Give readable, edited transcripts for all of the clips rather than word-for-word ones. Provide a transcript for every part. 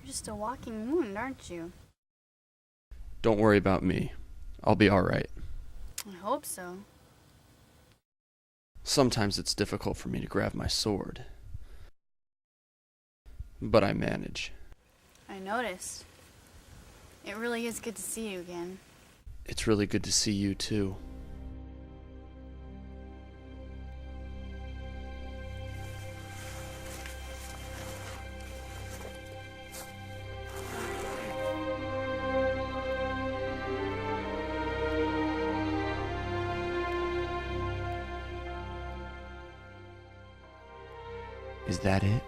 You're just a walking wound, aren't you? Don't worry about me. I'll be alright. I hope so. Sometimes it's difficult for me to grab my sword. But I manage. I noticed. It really is good to see you again. It's really good to see you too. Is that it?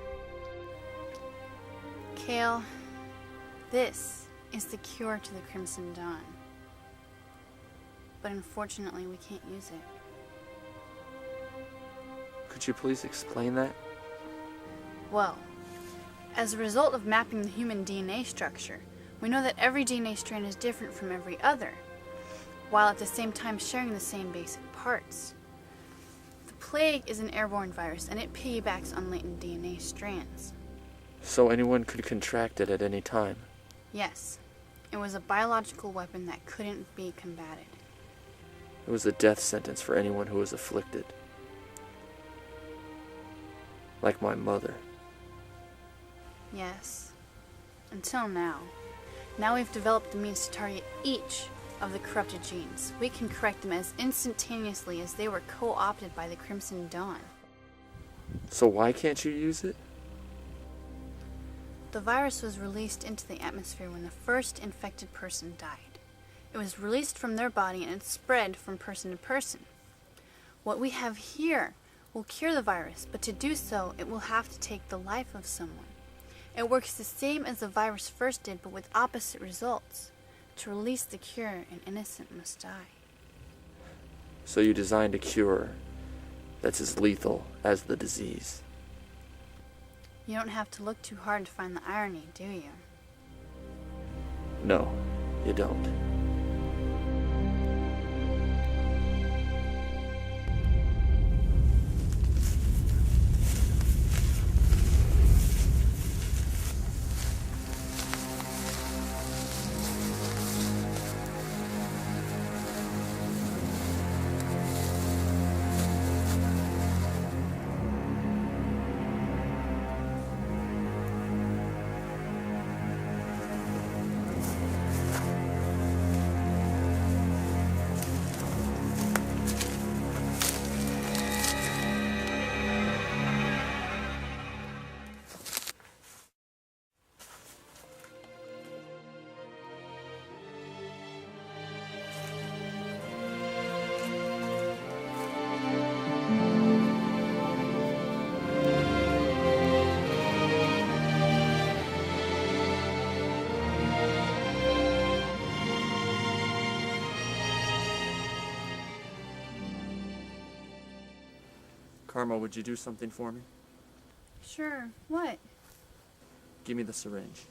Kale, this is the cure to the Crimson Dawn. But unfortunately, we can't use it. Could you please explain that? Well, as a result of mapping the human DNA structure, we know that every DNA strand is different from every other, while at the same time sharing the same basic parts. The plague is an airborne virus, and it piggybacks on latent DNA strands. So anyone could contract it at any time? Yes, it was a biological weapon that couldn't be combated. It was a death sentence for anyone who was afflicted. Like my mother. Yes, until now. Now we've developed the means to target each of the corrupted genes. We can correct them as instantaneously as they were co-opted by the Crimson Dawn. So why can't you use it? The virus was released into the atmosphere when the first infected person died. It was released from their body and it spread from person to person. What we have here will cure the virus, but to do so, it will have to take the life of someone. It works the same as the virus first did, but with opposite results. To release the cure, an innocent must die. So you designed a cure that's as lethal as the disease. You don't have to look too hard to find the irony, do you? No, you don't. Karma, would you do something for me? Sure. What? Give me the syringe.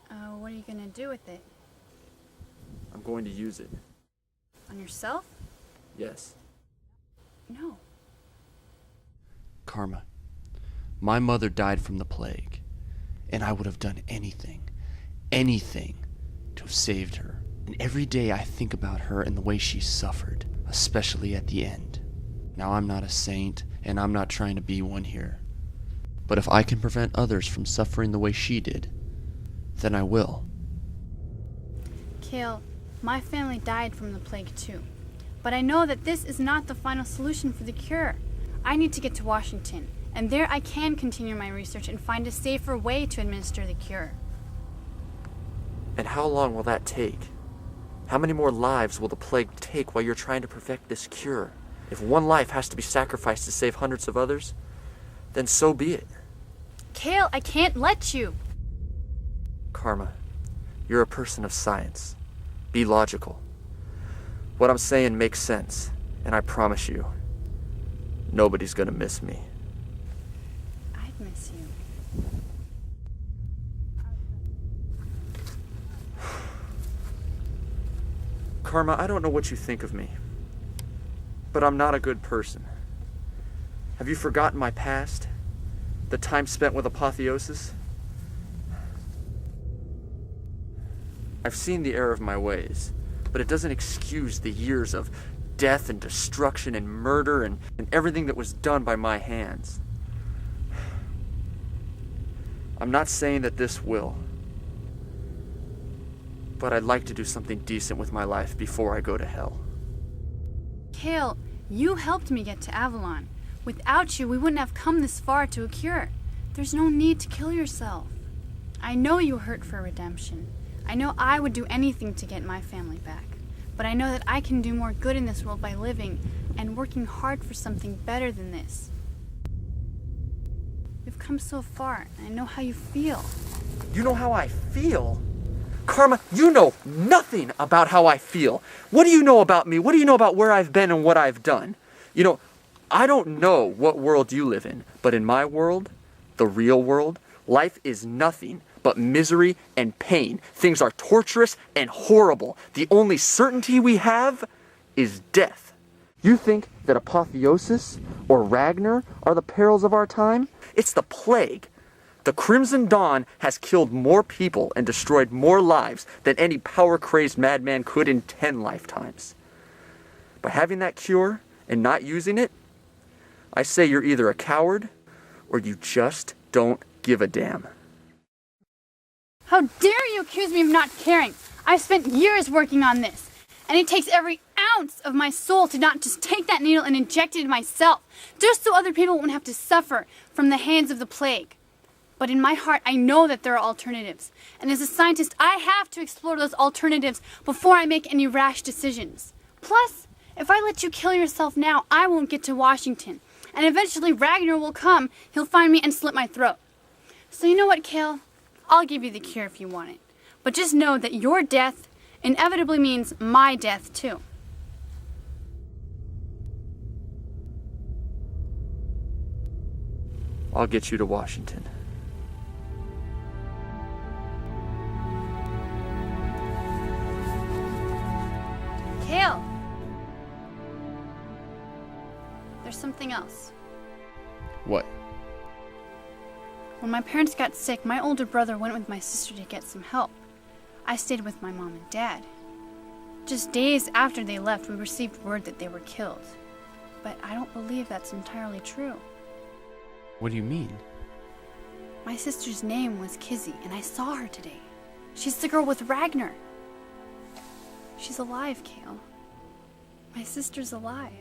What are you gonna do with it? I'm going to use it. On yourself? Yes. No. Karma, my mother died from the plague, and I would have done anything to have saved her. And every day I think about her and the way she suffered, especially at the end. Now, I'm not a saint, and I'm not trying to be one here. But if I can prevent others from suffering the way she did, then I will. Kale, my family died from the plague too. But I know that this is not the final solution for the cure. I need to get to Washington, and there I can continue my research and find a safer way to administer the cure. And how long will that take? How many more lives will the plague take while you're trying to perfect this cure? If one life has to be sacrificed to save hundreds of others, then so be it. Kale, I can't let you. Karma, you're a person of science. Be logical. What I'm saying makes sense, and I promise you, nobody's gonna miss me. I'd miss you. Karma, I don't know what you think of me, but I'm not a good person. Have you forgotten my past? The time spent with Apotheosis? I've seen the error of my ways, but it doesn't excuse the years of death and destruction and murder and everything that was done by my hands. I'm not saying that this will, but I'd like to do something decent with my life before I go to hell. Kale, you helped me get to Avalon. Without you, we wouldn't have come this far to a cure. There's no need to kill yourself. I know you hurt for redemption. I know I would do anything to get my family back. But I know that I can do more good in this world by living and working hard for something better than this. We've come so far, and I know how you feel. You know how I feel? Karma, you know nothing about how I feel. What do you know about me? What do you know about where I've been and what I've done? You know, I don't know what world you live in, but in my world, the real world, life is nothing but misery and pain. Things are torturous and horrible. The only certainty we have is death. You think that Apotheosis or Ragnar are the perils of our time? It's the plague. The Crimson Dawn has killed more people and destroyed more lives than any power-crazed madman could in 10 lifetimes. By having that cure and not using it, I say you're either a coward or you just don't give a damn. How dare you accuse me of not caring? I've spent years working on this, and it takes every ounce of my soul to not just take that needle and inject it in myself, just so other people won't have to suffer from the hands of the plague. But in my heart, I know that there are alternatives, and as a scientist, I have to explore those alternatives before I make any rash decisions. Plus, if I let you kill yourself now, I won't get to Washington, and eventually Ragnar will come, he'll find me and slit my throat. So you know what, Kale? I'll give you the cure if you want it. But just know that your death inevitably means my death, too. I'll get you to Washington. Kale! There's something else. What? When my parents got sick, my older brother went with my sister to get some help. I stayed with my mom and dad. Just days after they left, we received word that they were killed. But I don't believe that's entirely true. What do you mean? My sister's name was Kizzy, and I saw her today. She's the girl with Ragnar. She's alive, Kale. My sister's alive.